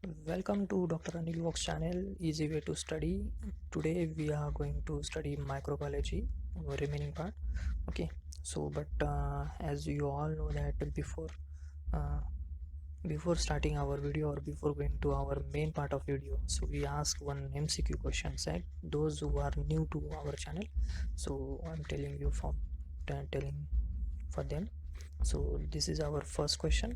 Welcome to Dr. Anil Vox channel, Easy Way to Study. Today we are going to study microbiology, remaining part. Okay, so as you all know that uh, before starting our video or before going to our main part of video, so we ask one MCQ question set those who are new to our channel. So I'm telling you from telling for them. So this is our first question.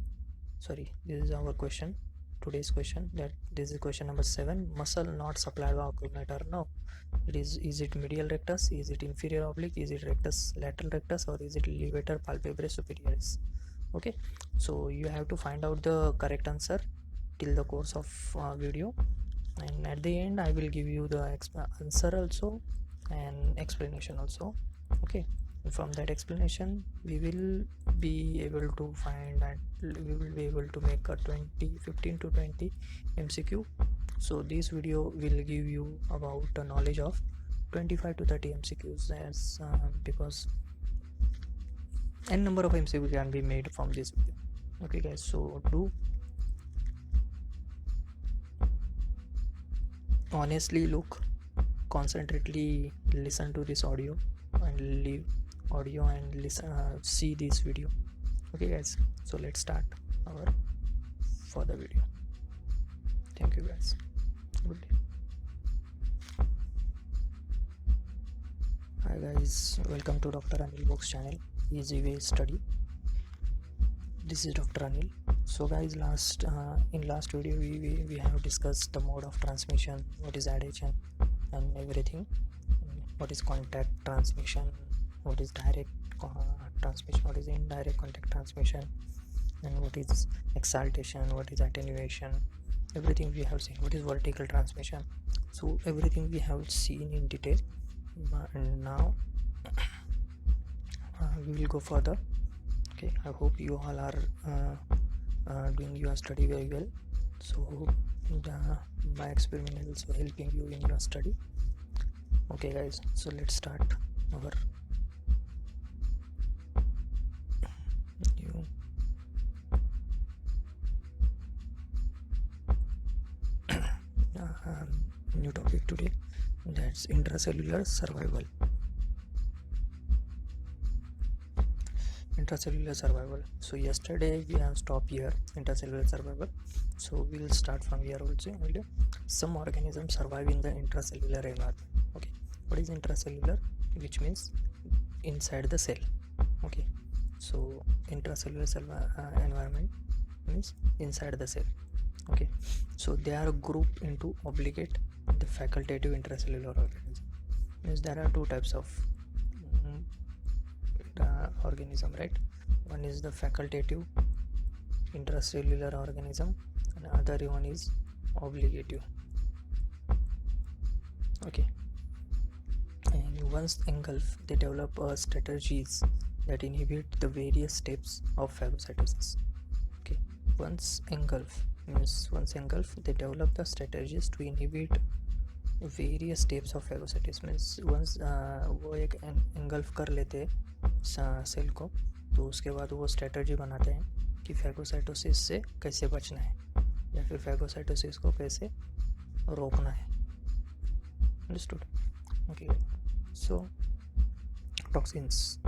Sorry, this is our question, today's question. That this is question number 7. Muscle not supplied by ocular. No, is it medial rectus, is it inferior oblique, is it rectus lateral rectus, or is it levator palpebrae superioris? Okay, so you have to find out the correct answer till the course of video, and at the end I will give you the answer also and explanation also. Okay, from that explanation we will be able to find and we will be able to make a 15 to 20 MCQ. So this video will give you about the knowledge of 25 to 30 MCQs, as because n number of MCQ can be made from this video. Okay guys, so do honestly look, concentrately listen to this audio and leave audio and listen, see this video. Okay guys, so let's start our further video. Thank you guys. Good day. Hi guys, welcome to Dr. Anil Vox channel, Easy Way Study. This is Dr. Anil. So guys, in last video we have discussed the mode of transmission, what is adhesion and everything, what is contact transmission, what is direct transmission, what is indirect contact transmission, and what is exaltation, what is attenuation. Everything we have seen. What is vertical transmission. So everything we have seen in detail, and now we will go further. Okay, I hope you all are doing your study very well. So my experiment is also helping you in your study. Okay guys, so let's start our new topic today, that's intracellular survival. Intracellular survival. So yesterday we have stopped here, intracellular survival. So we'll start from here also. Some organisms survive in the intracellular environment. Okay, what is intracellular? Which means inside the cell. Okay, so intracellular environment means inside the cell. Okay, so they are grouped into obligate the facultative intracellular organism. Means there are two types of organism, right? One is the facultative intracellular organism and other one is obligative. Okay, and once engulfed they develop strategies that inhibit the various steps of phagocytosis. Okay, once engulfed they develop the strategies to inhibit various steps of phagocytosis. means once वो एक engulf कर लेते cell को, तो उसके बाद वो strategy बनाते हैं कि फैगोसाइटोसिस से कैसे बचना है या फिर फैगोसाइटोसिस को कैसे रोकना है. Understood? Okay, so toxins.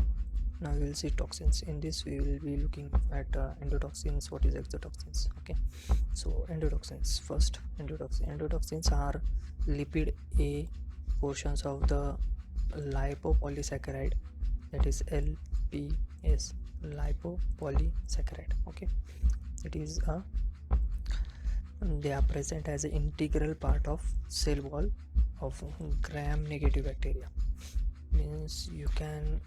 Now we will see toxins. In this we will be looking at endotoxins. What is exotoxins? Okay, so endotoxins. First, endotoxins are lipid A portions of the lipopolysaccharide, that is LPS, lipopolysaccharide. Okay, it is they are present as an integral part of cell wall of gram-negative bacteria. Means you can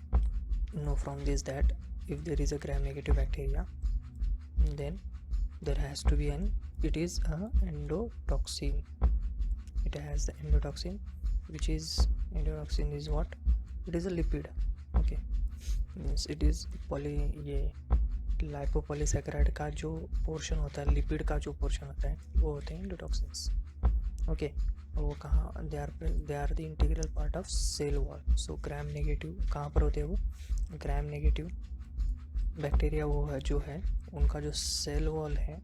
know from this that if there is a gram-negative bacteria, then there has to be it is a endotoxin. It has the endotoxin, which is endotoxin is what? It is a lipid. Okay, means it is ये लाइपोपॉलीसैकेराइड का जो portion होता है, lipid का जो portion होता है, वो होते हैं एंडोटॉक्सिन्स. ओके, वो कहाँ? They are the integral part of cell wall. So gram negative कहाँ पर होते हैं? वो ग्राम नेगेटिव बैक्टीरिया वो है जो है उनका जो सेल वॉल है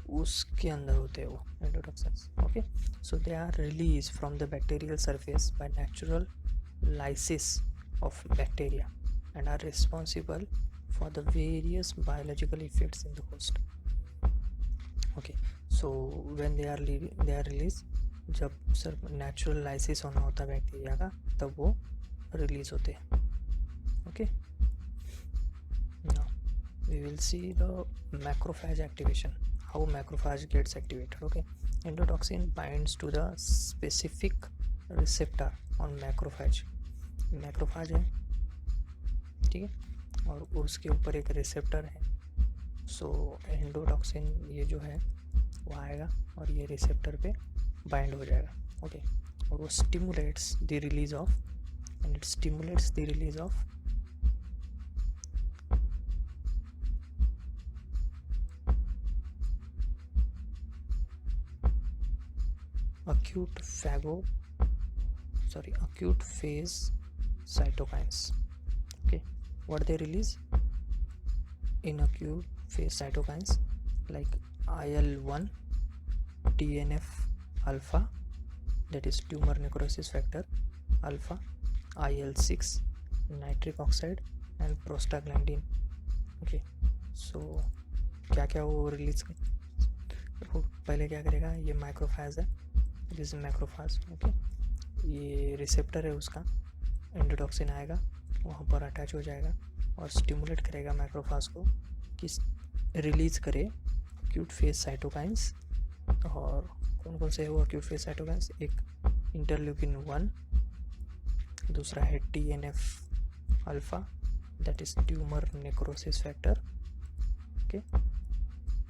उसके अंदर होते हैं वो endotoxins. Okay, so they are release from the bacterial surface by natural lysis of bacteria and are responsible for the various biological effects in the host. Okay, so when they are released, जब sir natural lysis होना होता है bacteria का तब वो release होते हैं. Okay, now we will see the macrophage activation, how macrophage gets activated. Okay, endotoxin binds to the specific receptor on macrophage. Macrophage है, ठीक है, और उसके ऊपर एक रिसेप्टर है. सो एंडोटॉक्सिन ये जो है वो आएगा और ये रिसेप्टर पे बाइंड हो जाएगा. ओके, और वो stimulates the release of and it stimulates the release of acute phase cytokines. Okay, what they release in acute phase cytokines like IL-1, TNF alpha, that is tumor necrosis factor alpha, IL-6, nitric oxide and prostaglandin. Okay, so क्या क्या वो release वो पहले क्या करेगा, ये macrophage है, this macrophage. Okay, ये रिसेप्टर है उसका, एंडोटॉक्सिन आएगा वहाँ पर अटैच हो जाएगा और स्टिमुलेट करेगा मैक्रोफाज को कि रिलीज करे एक्यूट फेज साइटोकाइंस. और कौन कौन से है वो एक्यूट फेज साइटोकाइंस? एक इंटरल्यूकिन 1, दूसरा है TNF alpha, that is tumour necrosis factor. Okay,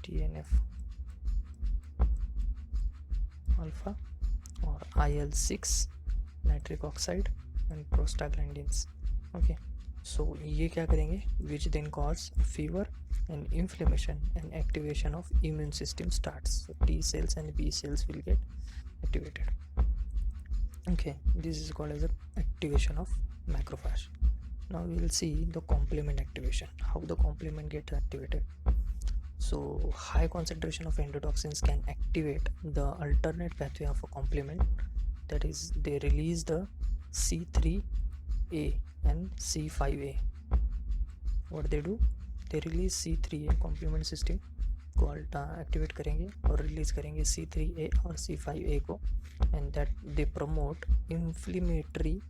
TNF alpha और IL-6, nitric oxide and prostaglandins. Okay, so ये क्या करेंगे, which then cause fever and inflammation and activation of immune system starts. So T cells and B cells will get activated. Okay, this is called as a activation of macrophage. Now we will see the complement activation, how the complement gets activated. So high concentration of endotoxins can activate the alternate pathway of a complement, that is they release the C3A and C5A. what they do, they release C3A, complement system को activate करेंगे और release करेंगे C3A और C5A को, and that they promote inflammatory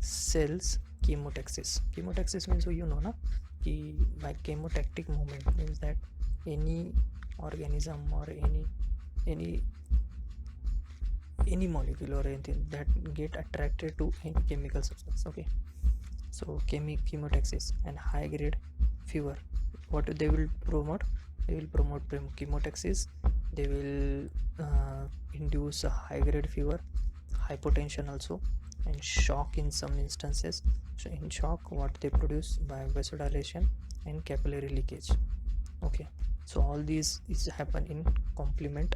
cells chemotaxis. Chemotaxis means you know ना कि by chemotactic movement means that any organism or any molecule or anything that get attracted to any chemical substance. Okay, so chemotaxis and high grade fever, what they will promote, they will promote chemotaxis, they will induce a high grade fever, hypotension also, and shock in some instances. So in shock, what they produce by vasodilation and capillary leakage. Okay, so all these is happen in complement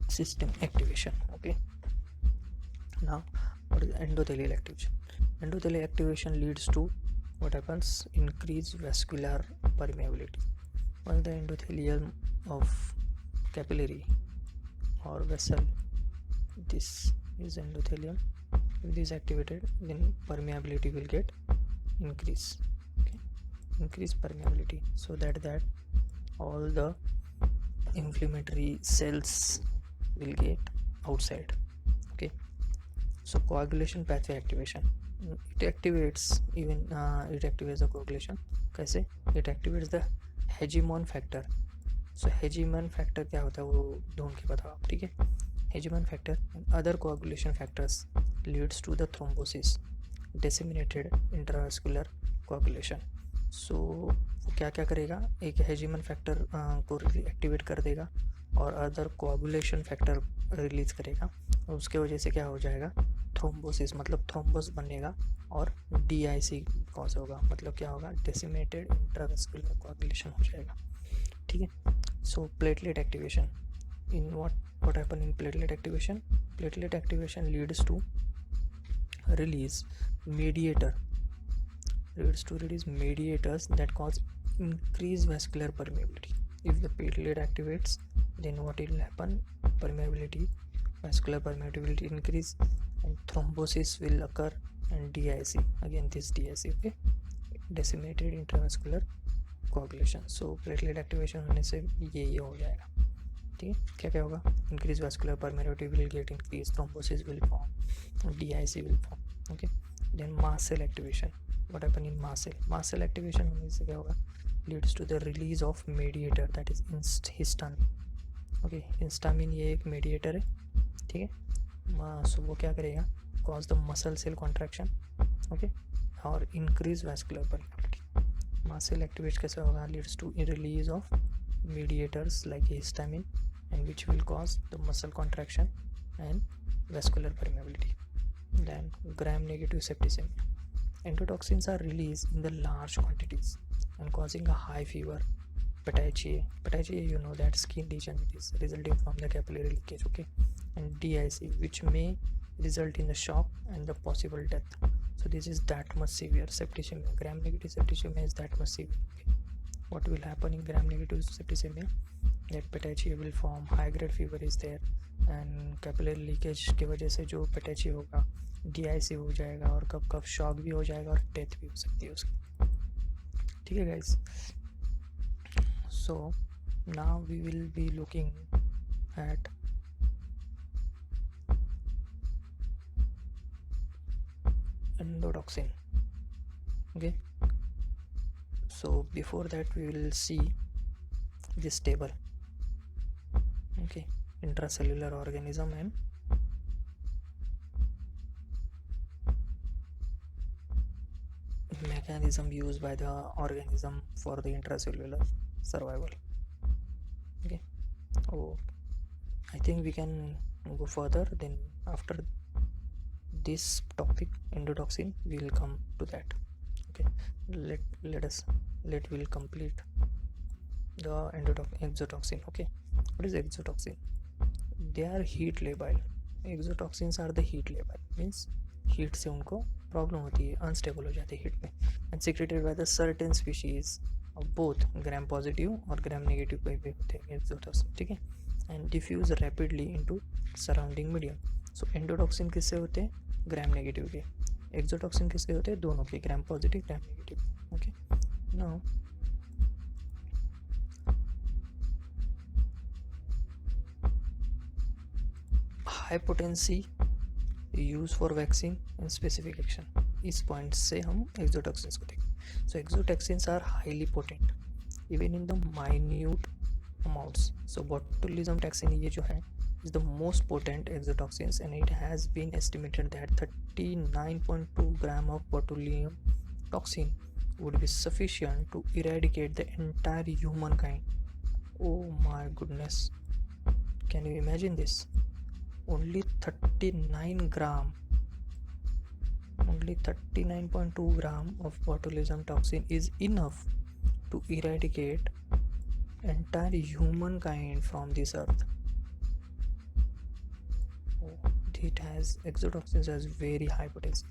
system activation. Okay, now what is endothelial activation? Endothelial activation leads to what happens, increased vascular permeability. Once the endothelium of capillary or vessel, this is endothelium, if this is activated, then permeability will get increase. Okay, increase permeability, so that all the inflammatory cells will get outside. Okay, so coagulation pathway activation, it activates even it activates the coagulation. कैसे? It activates the hegemon factor. So hegemon factor क्या होता है वो ढूंढ के बताओ आप, ठीक है. hegemon factor and other coagulation factors leads to the thrombosis, disseminated intravascular coagulation. So क्या क्या करेगा, एक हेजिमन फैक्टर को एक्टिवेट कर देगा और अदर कोआगुलेशन फैक्टर रिलीज करेगा, और उसके वजह से क्या हो जाएगा, थ्रोम्बोसिस, मतलब थ्रोम्बस बनेगा, और DIC कॉज होगा, मतलब क्या होगा, डेसिमेटेड इंट्रावेस्कुलर कोआगुलेशन हो जाएगा. ठीक है. So platelet activation, in what happen in platelet activation? Platelet activation leads to release mediators that cause increased vascular permeability. if the platelet activates, then what will happen? Permeability, vascular permeability increase, and thrombosis will occur, and DIC, again this DIC, okay, decimated intravascular coagulation. So platelet activation होने से ये हो जाएगा, ठीक है. क्या क्या होगा? Increase vascular permeability will get increased, thrombosis will form, DIC will form, okay. Then mast cell activation. What happen in mast cell? Mast cell activation होने से क्या होगा? Leads to the release of mediator, that is histamine, okay. Histamine ये एक mediator है, ठीक है. सो वो क्या करेगा? Cause the muscle cell contraction, okay, और increase vascular permeability. Mast cell activate कैसे होगा? Leads to release of mediators like histamine, and which will cause the muscle contraction and vascular permeability. Then gram negative septicemia. Endotoxins are released in the large quantities and causing a high fever. Petechiae, you know that skin lesion it is resulting from the capillary leakage, okay. And DIC, which may result in the shock and the possible death. So this is that much severe septicemia. Gram negative septicemia is that much severe, okay. What will happen in gram negative septicemia? That petechiae will form, high grade fever is there, and capillary leakage की वजह से जो petechiae होगा DIC हो जाएगा, और कब कब शॉक भी हो जाएगा और डेथ भी हो सकती है उसकी, ठीक है guys. So now we will be looking at endotoxin, okay. So before that we will see this table, okay. Intracellular organism and mechanism used by the organism for the intracellular survival, okay. Oh, I think we can go further. Then after this topic endotoxin we will come to that, okay. Let we'll complete the exotoxin, okay. What is exotoxin? They are heat labile. Exotoxins are the heat labile, means heat से उनको problem होती है, unstable हो जाते हैं heat में, and secreted by the certain species of both gram positive और gram negative कोई भी होते हैं एक्सोटॉक्सिन, ठीक है. And diffuse rapidly into surrounding medium. So endotoxin किससे होते हैं? ग्राम नेगेटिव के. एक्सोटॉक्सिन किसके होते हैं? दोनों के, gram positive gram negative, okay. Now high potency use for vaccine and specific action, इस पॉइंट से हम एक्सोटॉक्सिन्स को देखें. So exotoxins are highly potent even in the minute amounts. So botulism toxin ये जो है is the most potent exotoxins, and it has been estimated that 39.2 gram of botulinum toxin would be sufficient to eradicate the entire humankind. Oh my goodness, can you imagine this? Only 39 gram, only 39.2 gram of botulism toxin is enough to eradicate entire humankind from this earth. It has exotoxins as very high potency.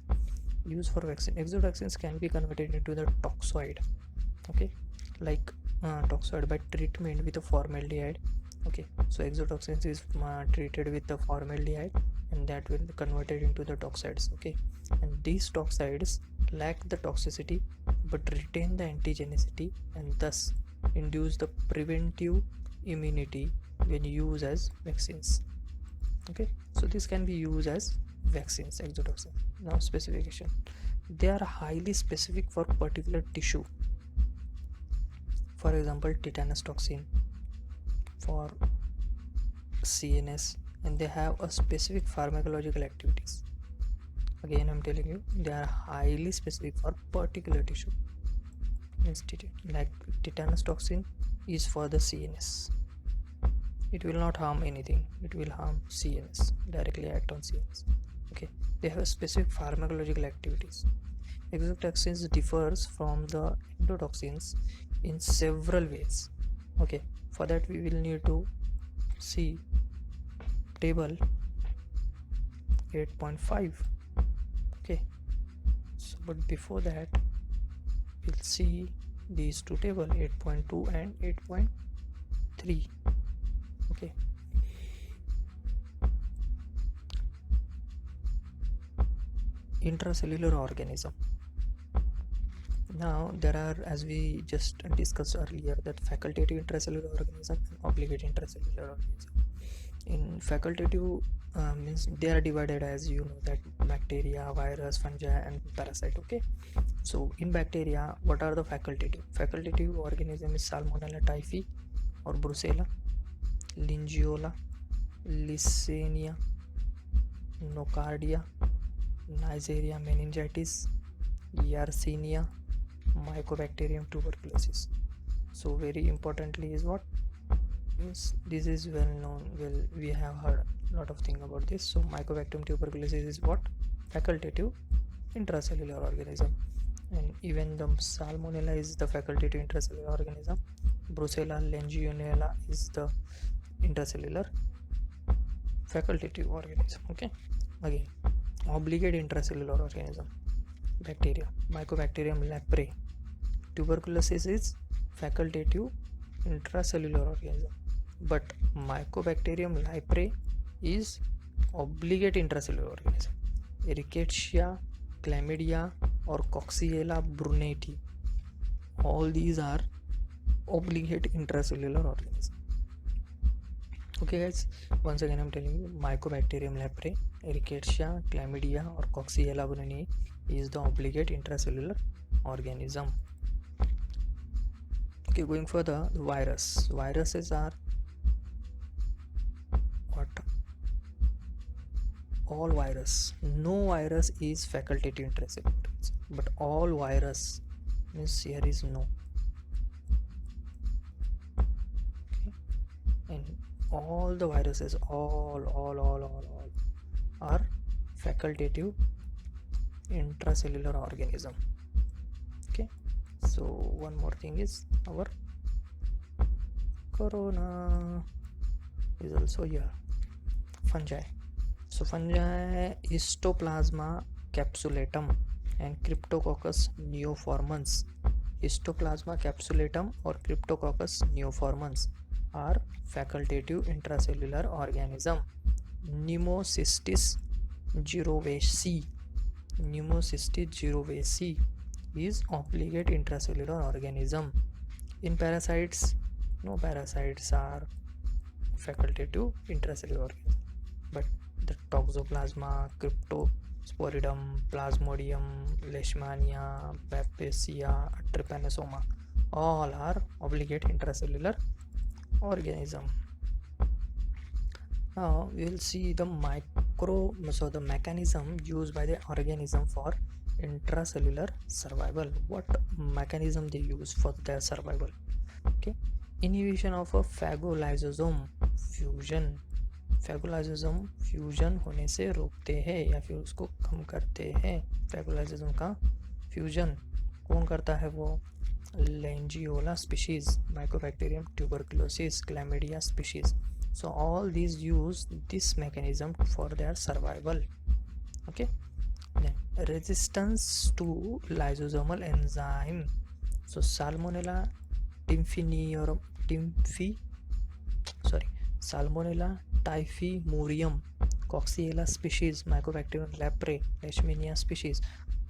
Used for vaccine, exotoxins can be converted into the toxoid, okay, like toxoid by treatment with a formaldehyde, okay. So exotoxins is treated with the formaldehyde, and that will be converted into the toxides, okay. And these toxides lack the toxicity but retain the antigenicity, and thus induce the preventive immunity when used as vaccines, okay. So this can be used as vaccines, exotoxin. Now specification, they are highly specific for particular tissue. For example, tetanus toxin for CNS, and they have a specific pharmacological activities. Again I'm telling you, they are highly specific for particular tissue. Like tetanus toxin is for the CNS. It will not harm anything, it will harm CNS, directly act on CNS, okay. They have specific pharmacological activities. Exotoxins differs from the endotoxins in several ways, okay. For that we will need to see table 8.5, okay. So but before that we'll see these two table 8.2 and 8.5. 3. Okay, intracellular organism. Now there are, as we just discussed earlier, that facultative intracellular organism and obligate intracellular organism. In facultative means they are divided, as you know, that bacteria, virus, fungi and parasite. Okay, so in bacteria, what are the facultative? Facultative organism is Salmonella typhi or Brucella, Lingiola, Lysania, Nocardia, Neisseria meningitis, Yersinia, Mycobacterium tuberculosis. So very importantly is what means, this is well known, well we have heard a lot of things about this. So Mycobacterium tuberculosis is what? Facultative intracellular organism. And even the Salmonella is the facultative intracellular organism. Brucella, Legionella is the intracellular facultative organism. Okay, again, obligate intracellular organism, bacteria, Mycobacterium leprae. Tuberculosis is facultative intracellular organism, but Mycobacterium leprae is obligate intracellular organism. Rickettsia, Chlamydia or Coxiella burnetii, all these are obligate intracellular organism. Okay guys, once again I'm telling you, Mycobacterium leprae, Rickettsia, Chlamydia or Coxiella burnetii is the obligate intracellular organism. Okay, going further, the virus. Viruses are what? All virus. No virus is facultative intracellular, but all virus means here is no. Okay, and all the viruses, all are facultative intracellular organism. Okay, so one more thing is our corona is also here. Fungi. So fungi, Histoplasma capsulatum and Cryptococcus neoformans. Histoplasma capsulatum or Cryptococcus neoformans are facultative intracellular organism. Pneumocystis jirovecii. Pneumocystis jirovecii is obligate intracellular organism. In parasites, no parasites are facultative intracellular organism, but the Toxoplasma, Cryptosporidium, Plasmodium, Leishmania, Babesia, Trypanosoma, all are obligate intracellular organism. Now we will see the the mechanism used by the organism for intracellular survival. What mechanism they use for their survival? Okay, inhibition of a phagolysosome fusion. Phagolysosome fusion होने से रोकते हैं या फिर उसको कम करते हैं. फेगोलाइसोसोम का फ्यूजन कौन करता है? वो legionella species, mycobacterium tuberculosis, chlamydia species. So all these use this mechanism for their survival. Okay, then resistance to lysosomal enzyme. So Salmonella Salmonella typhimurium, Coxiella species, Mycobacterium leprae, Leishmania species,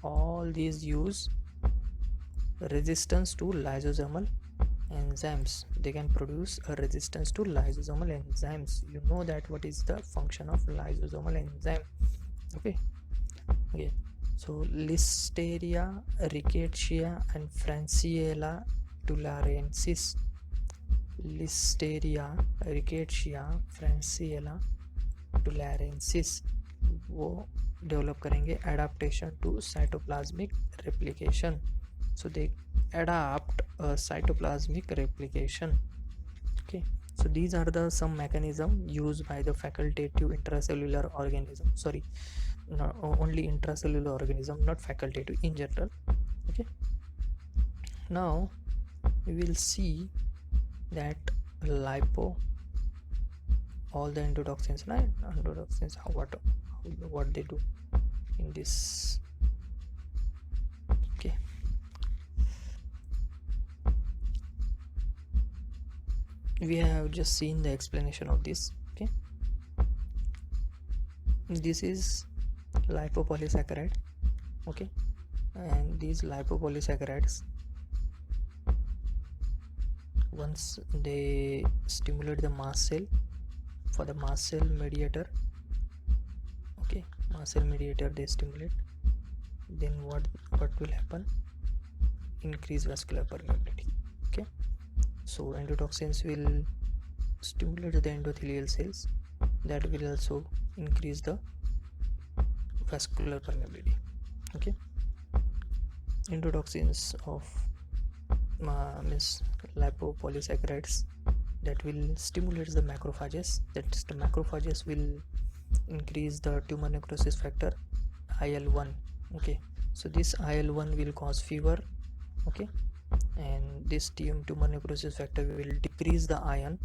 all these use resistance to lysosomal enzymes. They can produce a resistance to lysosomal enzymes. You know that what is the function of lysosomal enzyme. Okay, so Listeria, Rickettsia and Francisella tularensis. Listeria, Rickettsia, Francisella tularensis वो develop करेंगे adaptation to cytoplasmic replication. So they adapt a cytoplasmic replication. Okay, so these are the some mechanism used by the facultative intracellular organism. Sorry, not only intracellular organism, not facultative, in general. Okay, now we will see that lipo, all the endotoxins, right? Endotoxins, what they do in this. Okay, we have just seen the explanation of this. Okay, this is lipopolysaccharide. Okay, and these lipopolysaccharides, once they stimulate the mast cell for the mast cell mediator, okay, mast cell mediator they stimulate, then what will happen? Increase vascular permeability. Okay, so endotoxins will stimulate the endothelial cells, that will also increase the vascular permeability. Okay, endotoxins of means lipopolysaccharides that will stimulate the macrophages, that the macrophages will increase the tumor necrosis factor IL-1. Okay, so this IL-1 will cause fever. Okay, and this tumor necrosis factor will decrease the iron.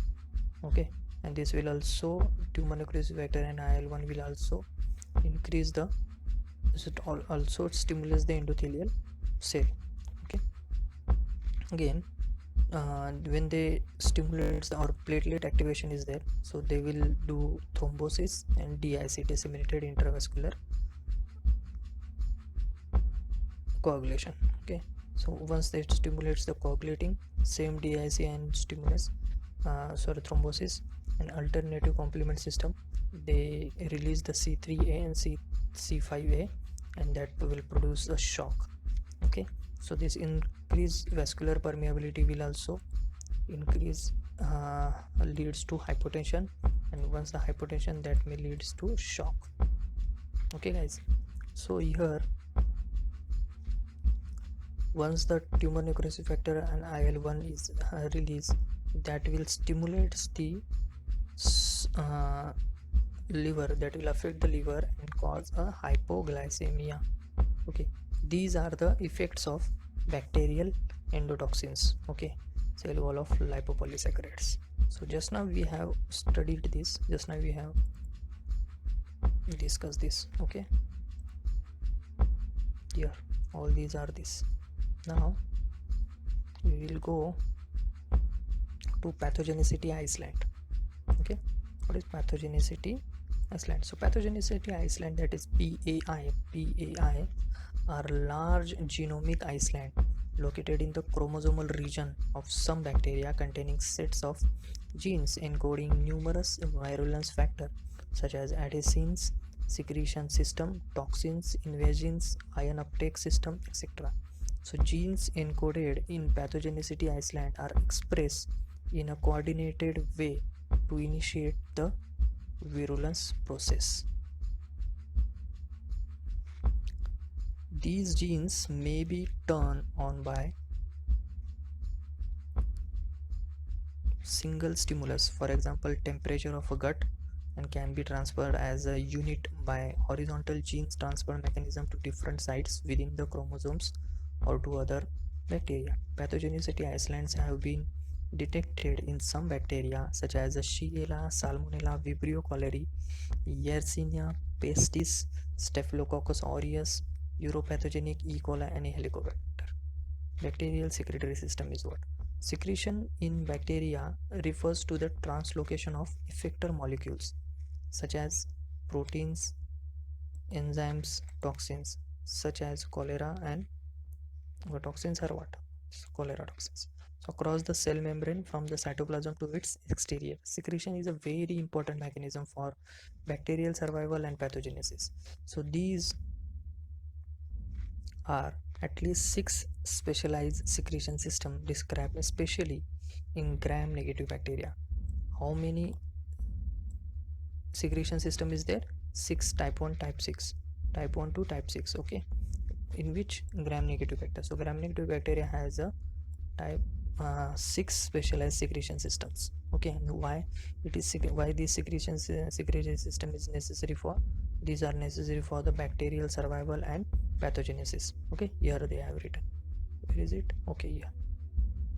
Okay, and this will also, tumor necrosis factor and IL-1 will also increase the, it also stimulates the endothelial cell. Okay, again when they stimulates or platelet activation is there, so they will do thrombosis and DIC, disseminated intravascular coagulation. Okay, so once that stimulates the coagulating, same DIC and stimulus thrombosis and alternative complement system, they release the C3A and C5A, and that will produce a shock. Okay, so this increased vascular permeability will also increase leads to hypotension, and once the hypotension, that may leads to shock. Okay guys, so here once the tumor necrosis factor and IL-1 is released, that will stimulate the liver, that will affect the liver and cause a hypoglycemia. Okay, these are the effects of bacterial endotoxins. Okay, cell wall of lipopolysaccharides. So just now we have studied this, just now we have discussed this. Okay, here all these are this. Now we will go to pathogenicity Iceland. Okay, what is pathogenicity Iceland? So pathogenicity Iceland, that is PAI are large genomic island located in the chromosomal region of some bacteria containing sets of genes encoding numerous virulence factors such as adenosines, secretion system, toxins, invasions, ion uptake system, etc. So genes encoded in pathogenicity Iceland are expressed in a coordinated way to initiate the virulence process. These genes may be turned on by single stimulus, for example temperature of a gut, and can be transferred as a unit by horizontal genes transfer mechanism to different sites within the chromosomes or to other bacteria. Pathogenicity Icelands have been detected in some bacteria such as Shigella, Salmonella, Vibrio cholerae, Yersinia pestis, Staphylococcus aureus, uropathogenic E. coli, and Helicobacter. Bacterial secretory system is what? Secretion in bacteria refers to the translocation of effector molecules such as proteins, enzymes, toxins such as cholera and toxins are what? Cholera toxins. So across the cell membrane from the cytoplasm to its exterior. Secretion is a very important mechanism for bacterial survival and pathogenesis. So these are at least 6 specialized secretion systems described especially in gram-negative bacteria. How many secretion system is there? 6. Type 1, type 6, type 1 to type 6. Okay, in which gram-negative bacteria. So gram-negative bacteria has a type 6 specialized secretion systems. Okay, and why it is why this secretion system is necessary for? These are necessary for the bacterial survival and pathogenesis. Okay, here they have written. Where is it? Okay, yeah,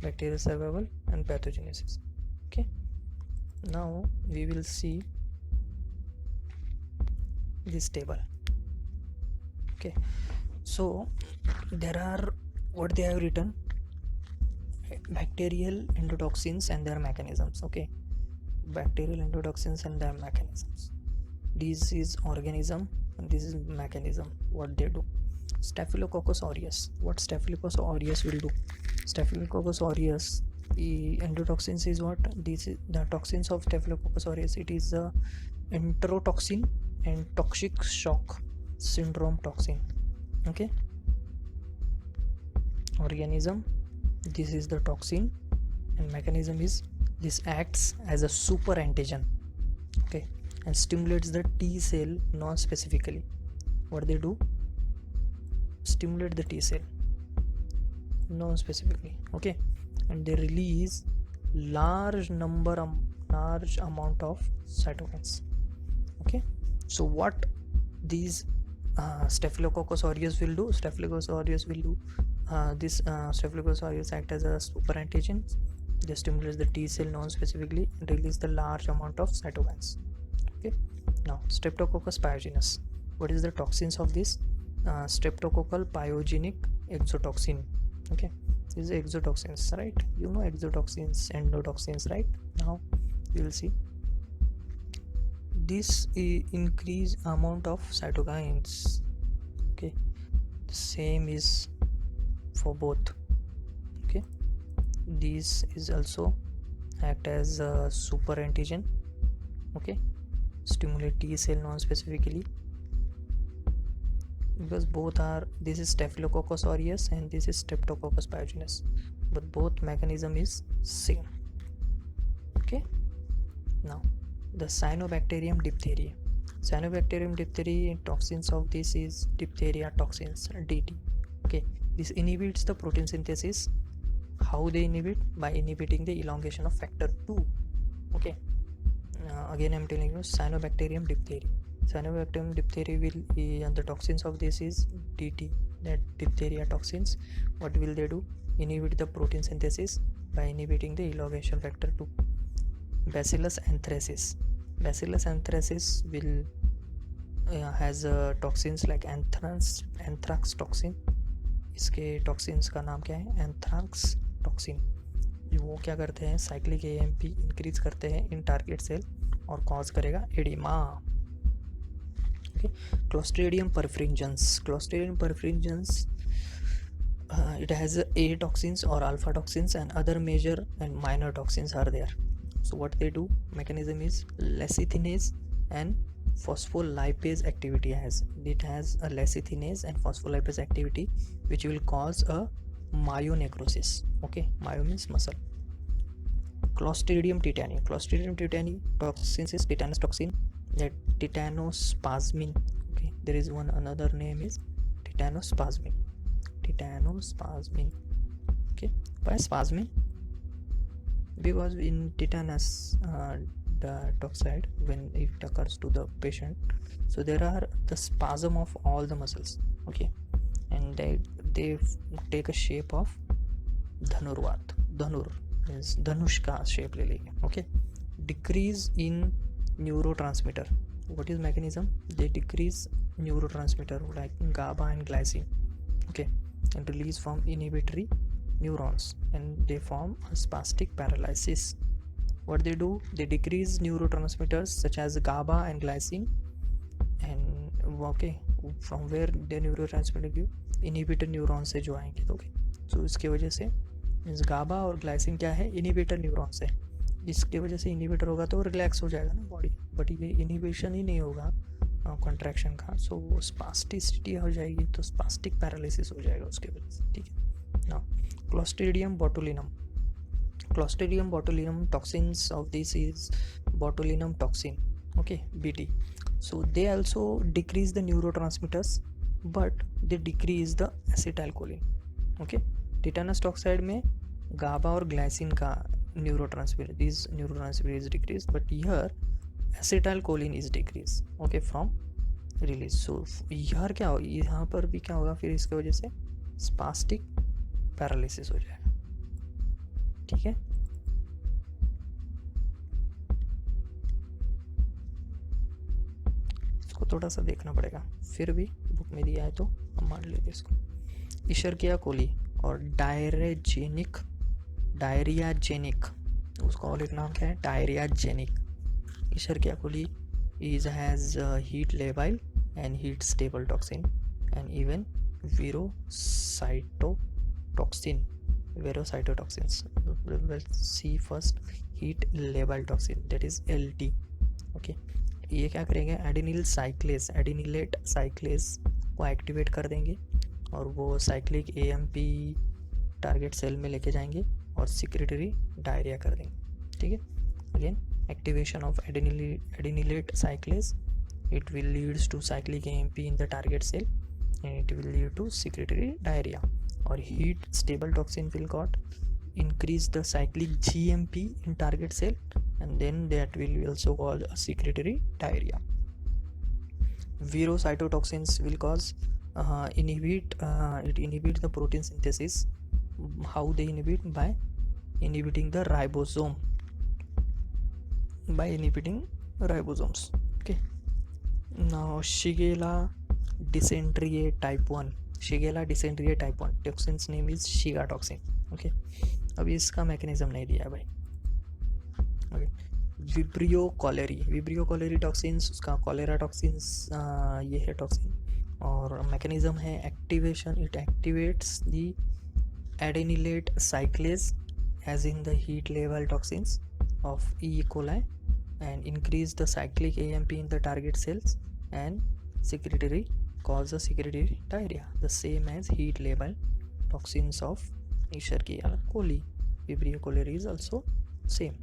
bacterial survival and pathogenesis. Okay, now we will see this table. Okay, so there are what they have written. bacterial endotoxins and their mechanisms. Okay, bacterial endotoxins and their mechanisms. This is organism and this is mechanism, what they do. Staphylococcus aureus. What Staphylococcus aureus will do? Staphylococcus aureus, the endotoxins is what? This is the toxins of Staphylococcus aureus. It is the enterotoxin and toxic shock syndrome toxin. Okay, organism, this is the toxin, and mechanism is this acts as a super antigen. Okay, and stimulates the T cell non-specifically. What they do? Stimulate the T cell non-specifically. Okay, and they release large amount of cytokines. Okay, so what these Staphylococcus aureus will do? Staphylococcus aureus will do Staphylococcus aureus act as a super antigen. They stimulate the T cell non-specifically and release the large amount of cytokines. Okay, now Streptococcus pyogenes. What is the toxins of this? Streptococcal pyogenic exotoxin. Okay, these are exotoxins, right? You know exotoxins, endotoxins, right? Now you will see this increase amount of cytokines. Okay, the same is for both. Okay, this is also act as a super antigen. Okay, stimulate T cell non-specifically, because both are, this is Staphylococcus aureus and this is Streptococcus pyogenes, but both mechanism is same. Okay, now the Cyanobacterium diphtheria. Cyanobacterium diphtheria, toxins of this is diphtheria toxins, DT. Okay, this inhibits the protein synthesis. How they inhibit? By inhibiting the elongation of factor 2. Okay, again I'm telling you, Cyanobacterium diphtheria. Cyanobacterium diphtheria will be, and the toxins of this is DT, that diphtheria toxins. What will they do? Inhibit the protein synthesis by inhibiting the elongation factor 2. Bacillus anthracis. Bacillus anthracis will has toxins like anthrax toxin. इसके toxins का नाम क्या है? Anthrax toxin. वो क्या करते हैं? Cyclic AMP increase करते हैं इन टारगेट सेल और कॉज करेगा oedema. Okay, Clostridium perfringens. Clostridium perfringens, it has A toxins or alpha toxins and other major and minor toxins are there. So what they do? Mechanism is lecithinase and phospholipase activity. It has a lecithinase and phospholipase activity which will cause a myonecrosis. Okay, myo means muscle. Clostridium tetani. Clostridium tetani toxins is tetanus toxin, that titanospasmin. Okay, there is one another name is titanospasmin. Okay, why spasmin? Because in tetanus the toxide, when it occurs to the patient, so there are the spasm of all the muscles. Okay, and they take a shape of dhanur means dhanush ka shape le lenge. Okay, decrease in neurotransmitter. What is mechanism? They decrease neurotransmitter like GABA and glycine. Okay, and release from inhibitory neurons and they form a spastic paralysis. What they do? They decrease neurotransmitters such as GABA and glycine, and okay, from where the neurotransmitter give inhibitor neurons से जो आएंगे. Okay, so इसके वजह से means GABA और glycine क्या है? Inhibitor neuron से. इसके वजह से इनिबिटर होगा तो रिलैक्स हो जाएगा ना बॉडी, बट ये इनिबिशन ही नहीं होगा कॉन्ट्रैक्शन का, सो वो स्पास्टिसिटी हो जाएगी, तो स्पास्टिक पैरालिसिस हो जाएगा उसके वजह से. ठीक है ना. Clostridium botulinum. Clostridium botulinum, toxins of this is botulinum toxin. Okay, BT. So they also decrease the neurotransmitters, but they decrease the acetylcholine. Okay, tetanus toxide में GABA और glycine का neurotransmitter, these neurotransmitter is decreased, but here acetylcholine is decreased. Okay, from release. So यहाँ क्या होगा? यहाँ पर भी क्या होगा? फिर इसके वजह से spastic paralysis हो जाएगा. ठीक है, इसको थोड़ा सा देखना पड़ेगा, फिर भी बुक में दिया है तो हम मान लेते इसको. इशरकिया कोली और डायरेजेनिक डायरियाजेनिक, उसका और एक नाम क्या है, डायरियाजेनिक। Escherichia coli is has heat labile and heat stable toxin and even virocytotoxins. We'll see first heat labile toxin, that is LT. Okay, ये क्या करेंगे, एडिनिलेट साइक्लेस को एक्टिवेट कर देंगे और वो साइक्लिक AMP टारगेट सेल में लेके जाएंगे और सिक्रेटरी डायरिया कर देंगे. ठीक है, again activation of adenylate cyclase, it will leads to cyclic AMP in the target cell and it will lead to secretory diarrhea. Or heat stable toxin will got increase the cyclic GMP in target cell and then that will also cause a secretory diarrhea. Virocytotoxins will cause it inhibit the protein synthesis. How they inhibit? By inhibiting the ribosomes. Okay, now Shigella dysentery type 1 toxin's name is Shiga toxin. Okay, अभी इसका mechanism नहीं दिया है भाई. Okay, vibrio cholerae toxins, उसका cholera toxins ये है toxin और मैकेनिज्म है activation. It activates the adenylate cyclase as in the heat level toxins of E. coli and increase the cyclic AMP in the target cells and cause a secretory diarrhea, the same as heat level toxins of Escherichia coli. Vibrio cholerae is also same.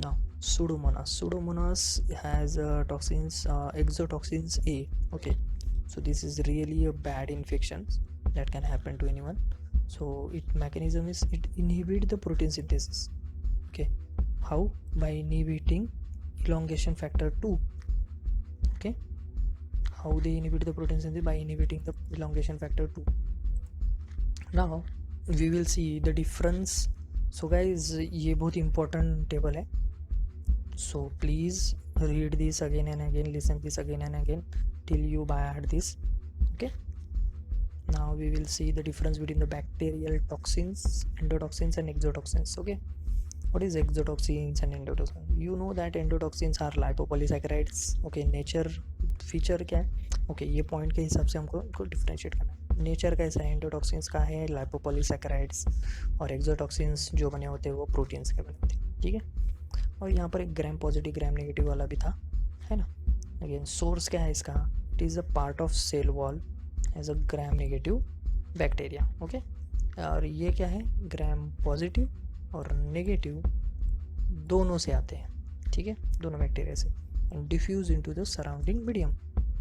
Now Pseudomonas has toxins, exotoxins A. Okay, so this is really a bad infection that can happen to anyone. So its mechanism is it inhibit the protein synthesis. Okay, how? By inhibiting elongation factor 2. Okay, how they inhibit the protein synthesis? By inhibiting the elongation factor 2. Now we will see the difference. So guys, ये बहुत important table है, so please read this again and again, listen this again and again till you by heart this. Okay, now we will see the difference between the bacterial toxins, endotoxins and exotoxins. Okay, what is exotoxins and endotoxins? You know that endotoxins are lipopolysaccharides. Okay, nature feature क्या है? Okay, ये point के हिसाब से हमको उनको differentiate करना है. नेचर कैसा है? एंडोटॉक्सिन्स का है लाइपोपॉलीसैकेराइड्स और एक्सोटॉक्सिन्स जो बने होते हैं वो प्रोटीन्स के बने होते हैं. ठीक है, और यहाँ पर एक ग्राम पॉजिटिव ग्राम नेगेटिव वाला भी था, है ना. अगेन सोर्स क्या है इसका? It is a part of cell wall as a gram negative bacteria. Okay, और ये क्या है? ग्राम पॉजिटिव और नेगेटिव दोनों से आते हैं. ठीक है, दोनों बैक्टीरिया से. And diffuse into the surrounding medium,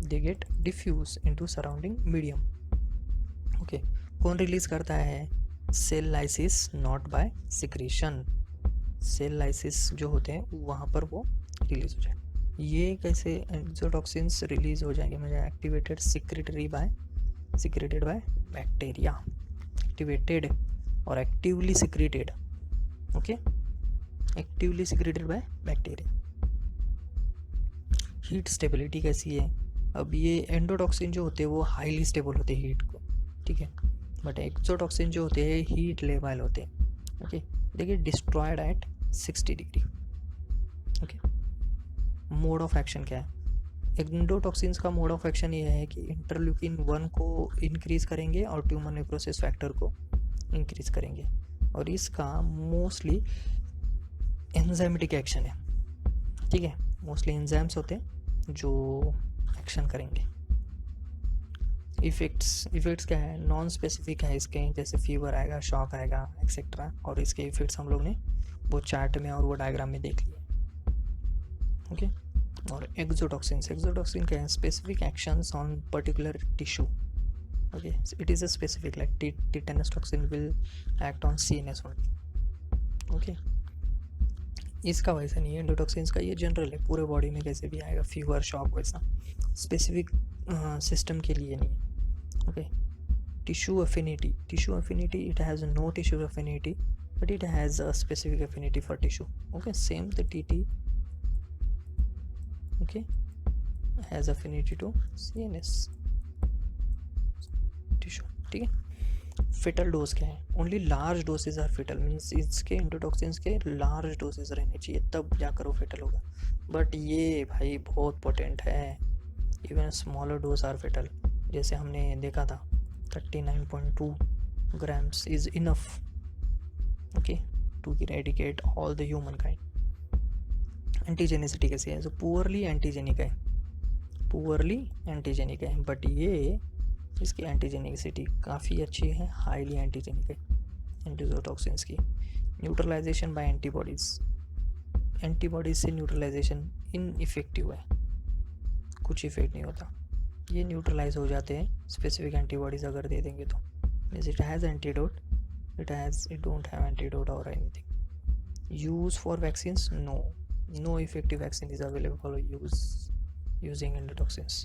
they get diffuse into surrounding medium. Okay, कौन रिलीज करता है? Cell lysis, not by secretion. Cell lysis जो होते हैं वहाँ पर वो रिलीज हो जाए. ये कैसे एक्सोटॉक्सिन्स रिलीज हो जाएंगे? मुझे activated secreted by bacteria. Activated और actively secreted. Okay, actively secreted by bacteria. Heat stability कैसी है? अब ये एंडोटॉक्सिन जो होते हैं वो हाईली स्टेबल होते हैं हीट को. ठीक है, बट एक्सोटॉक्सिन जो होते हैं हीट लेवल होते हैं. Okay, they get destroyed at 60 degree. Okay, mode of action क्या है? एंडोटॉक्सिन्स का मोड ऑफ एक्शन ये है कि इंटरल्यूकिन 1 को इंक्रीज करेंगे और ट्यूमर नेक्रोसिस फैक्टर को इंक्रीज करेंगे. और इसका मोस्टली एंजाइमेटिक एक्शन है. ठीक है, मोस्टली एंजाइम्स होते हैं जो एक्शन करेंगे. इफेक्ट्स क्या है? नॉन स्पेसिफिक है इसके, जैसे फीवर आएगा, शॉक आएगा, एक्सेट्रा. और इसके इफेक्ट्स हम लोग ने वो चार्ट में और वो डायग्राम में देख लिए. ओके, और एक्सोटॉक्सिन क्या है? Specific actions on particular tissue. Okay, it is a specific like tetanus toxin will act on CNS only. Okay, इसका वैसा नहीं है. एंडोटॉक्सिन्स का ये जनरल है, पूरे बॉडी में कैसे भी आएगा, फीवर, शॉक, वैसा स्पेसिफिक सिस्टम के लिए नहीं है. Okay, tissue affinity, it has no tissue affinity but it has a specific affinity for tissue. Okay, same the TT, okay, has affinity to CNS tissue. ठीक है. फेटल डोज क्या है, only large dosage are fatal, means इसके endotoxins के large dosage रहने चाहिए तब जाकर वो फेटल होगा, बट ये भाई बहुत पोटेंट है, even smaller dose are fatal, जैसे हमने देखा था 39.2 grams is enough, okay, to eradicate all the humankind. Antigenicity कैसी है, जो पुअरली एंटीजेनिक है, पुअरली एंटीजेनिक है, बट ये इसकी एंटीजेनिसिटी काफ़ी अच्छी है, हाईली एंटीजेनिक है एंटीजोटॉक्सिन्स की। न्यूट्रलाइजेशन बाय एंटीबॉडीज़, एंटीबॉडीज से न्यूट्रलाइजेशन इनइफेक्टिव है, कुछ इफेक्ट नहीं होता, ये न्यूट्रलाइज हो जाते हैं स्पेसिफिक एंटीबॉडीज़ अगर दे देंगे तो। Means it has antidote, it don't have antidote or anything. Use for vaccines, no effective vaccine is available for using endotoxins,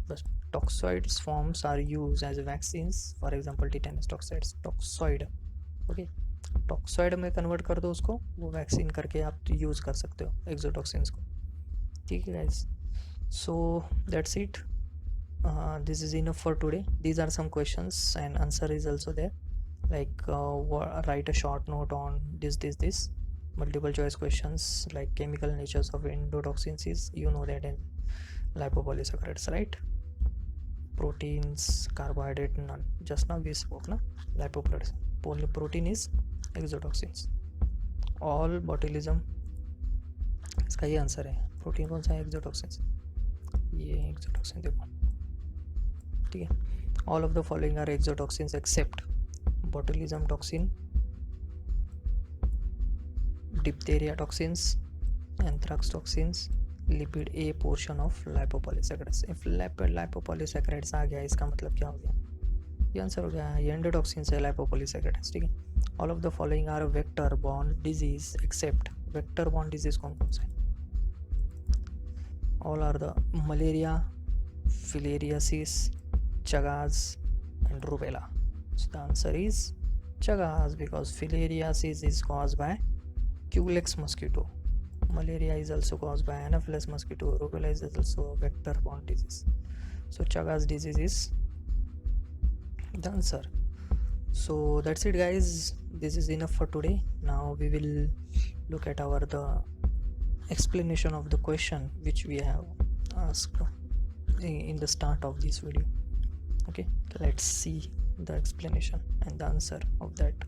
but toxoid forms are used as vaccines, for example tetanus toxoids, toxoid, okay, toxoid में convert कर दो उसको, वो vaccine करके आप use कर सकते हो एक्सोटॉक्सिन्स को, ठीक है guys. So that's it, this is enough for today. These are some questions and answer is also there, like write a short note on this multiple choice questions, like chemical natures of endotoxins is, you know that, in lipopolysaccharides, right? Proteins, carbohydrate, none, just now we spoke na lipoproteins, protein is exotoxins, all botulism, इसका ये answer है, protein कौन सा है, exotoxins, ये exotoxin देखो, ठीक है। All of the following are exotoxins except botulism toxin, diphtheria toxins, anthrax toxins, lipid A portion of lipopolysaccharides। if lipopolysaccharides आ गया इसका मतलब क्या हो गया, ये आंसर हो गया, ये एंडोटॉक्सिन्स है lipopolysaccharides, ठीक है। All of the following are vector borne disease except, vector borne disease कौन कौन से, all are the malaria, filariasis, Chagas and rubella. So the answer is Chagas, because filariasis is caused by Culex mosquito. Malaria is also caused by Anopheles mosquito. Rubella is also a vector-borne disease. So Chagas disease is the answer. So that's it, guys. This is enough for today. Now we will look at the explanation of the question which we have asked in the start of this video. Okay, let's see the explanation and the answer of that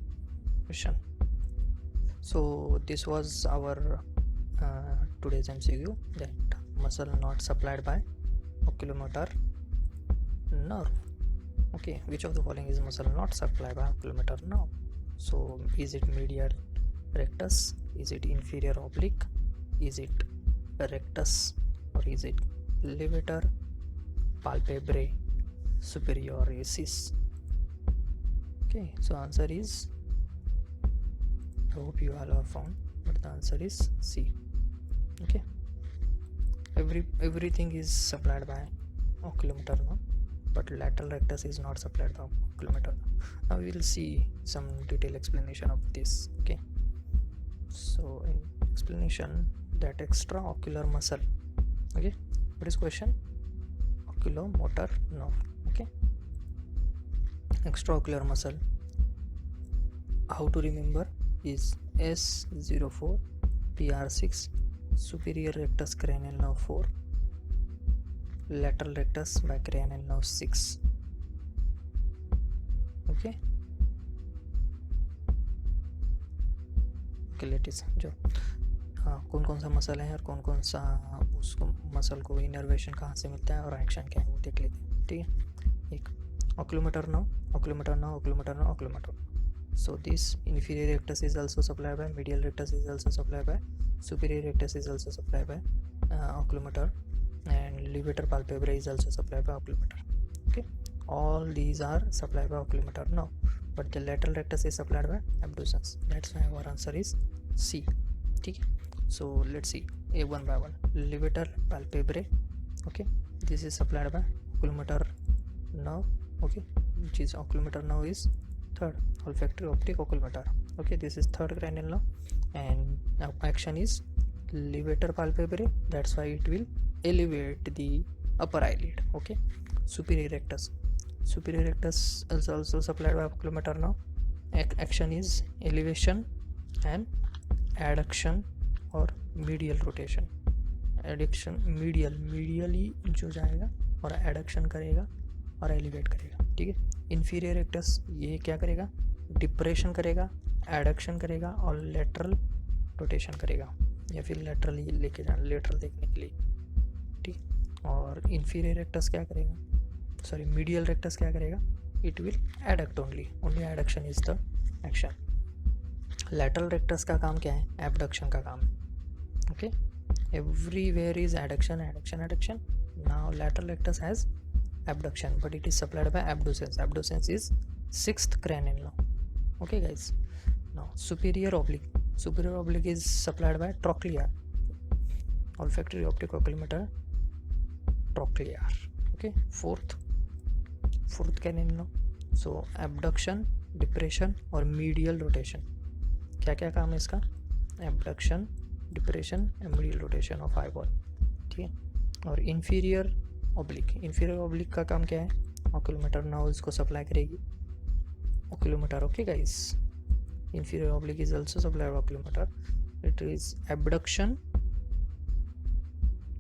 question. So this was our today's MCQ, that muscle not supplied by oculomotor nerve. Okay, which of the following is muscle not supplied by oculomotor nerve? So is it medial rectus, is it inferior oblique, is it rectus, or is it levator palpebrae superioris? Okay, so answer is, I hope you all have found, but the answer is C. Okay, everything is supplied by oculomotor nerve, but lateral rectus is not supplied by oculomotor nerve. Now we will see some detailed explanation of this. Okay, so in explanation, that extraocular muscle, okay, what is question, oculomotor nerve, okay, extraocular muscle, how to remember, is S04 PR6, superior rectus cranial nerve 4, lateral rectus by cranial nerve 6. Okay, let us जो कौन कौन सा muscle है और कौन कौन सा उसको मसल को इनर्वेशन कहाँ से मिलता है और एक्शन क्या है वो देख लेते हैं, ठीक है। एक oculomotor nerve, oculomotor nerve, oculomotor nerve, oculomotor. So this inferior rectus is also supplied by, medial rectus is also supplied by, superior rectus is also supplied by oculomotor, and levator palpebrae is also supplied by oculomotor. Okay, all these are supplied by oculomotor nerve, but the lateral rectus is supplied by abducens. That's why our answer is C. ठीक है, so let's see a one by one. Levator palpebrae, okay, this is supplied by oculomotor nerve, okay, which is oculomotor nerve is third, olfactory optic oculomotor, okay, this is third cranial nerve, and now action is levator palpebrae, that's why it will elevate the upper eyelid. Okay, superior rectus, superior rectus is also supplied by oculomotor. Now action is elevation and adduction or medial rotation. Addiction medially जो जाएगा और adduction करेगा और elevate करेगा, ठीक है. Inferior rectus ये क्या करेगा, डिप्रेशन करेगा, एडक्शन करेगा और लेटरल रोटेशन करेगा, या फिर लेटरली लेके जाना, लेटरल देखने के लिए, ठीक. और इन्फीरियर रेक्टस क्या करेगा, सॉरी मीडियल रेक्टस क्या करेगा, it will adduct only adduction is the action. Lateral rectus का काम क्या है, एबडक्शन का काम है, okay. Everywhere is adduction. Now lateral rectus has abduction, but it is supplied by abducens. Abducens is sixth cranial now. Okay guys, now superior oblique is supplied by trochlear, olfactory optic oculomotor trochlear. Okay, fourth cranial now. So abduction, depression और medial rotation. क्या काम है इसका, abduction, depression and medial rotation of eyeball, ठीक है. और inferior oblique का काम क्या है, ऑक्यूलोमीटर नाउ इसको सप्लाई करेगी oculomotor. Okay guys, inferior oblique is also supplied oculomotor. It is abduction,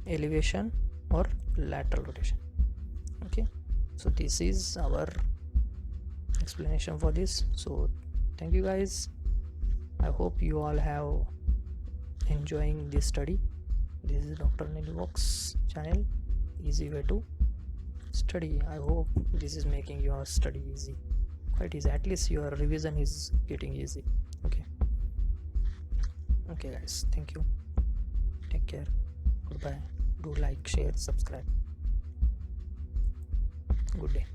elevation और lateral rotation. Okay, so this is our explanation for this. So thank you guys, I hope you all have enjoying this study. This is Dr. Nilvox channel, easy way to study. I hope this is making your study easy, quite easy, at least your revision is getting easy. Okay guys, thank you, take care, goodbye. Do like, share, subscribe. Good day.